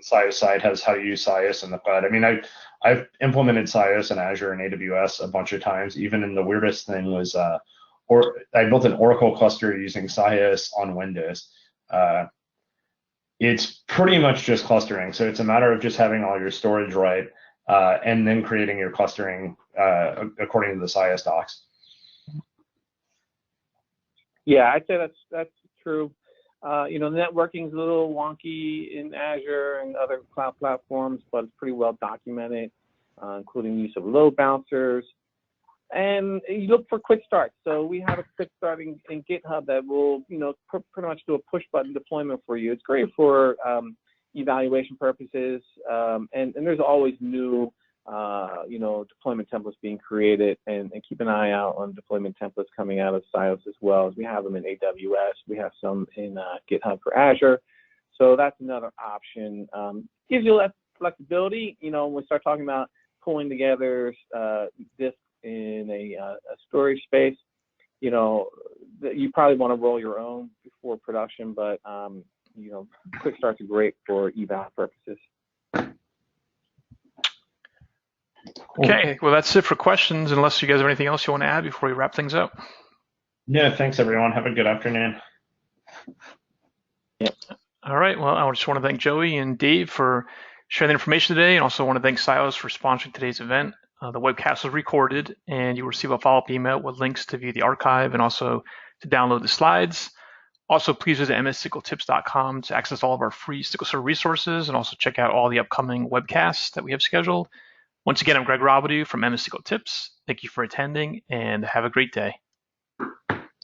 S2: SIOS site has how to use SIOS in the cloud. I mean, I've implemented SIOS in Azure and AWS a bunch of times. Even in the weirdest thing was, I built an Oracle cluster using SIOS on Windows. It's pretty much just clustering. So it's a matter of just having all your storage right, and then creating your clustering according to the SIOS docs.
S3: Yeah, I'd say that's true. Networking is a little wonky in Azure and other cloud platforms, but it's pretty well documented, including use of load balancers. And you look for quick starts. So we have a quick start in GitHub that will, pretty much do a push button deployment for you. It's great for evaluation purposes, and there's always new deployment templates being created, and keep an eye out on deployment templates coming out of SIOS as well. We have them in AWS. We have some in GitHub for Azure. So that's another option. Gives you less flexibility. When we start talking about pulling together disks in a storage space, you probably want to roll your own before production, but quick starts are great for eval purposes.
S1: Okay, well, that's it for questions, unless you guys have anything else you want to add before we wrap things up.
S2: Yeah, thanks, everyone. Have a good afternoon.
S3: Yep.
S1: All right, well, I just want to thank Joey and Dave for sharing the information today, and also want to thank SIOS for sponsoring today's event. The webcast was recorded, and you'll receive a follow-up email with links to view the archive and also to download the slides. Also, please visit mssqltips.com to access all of our free SQL Server resources, and also check out all the upcoming webcasts that we have scheduled. Once again, I'm Greg Robidoux from MS SQL Tips. Thank you for attending, and have a great day.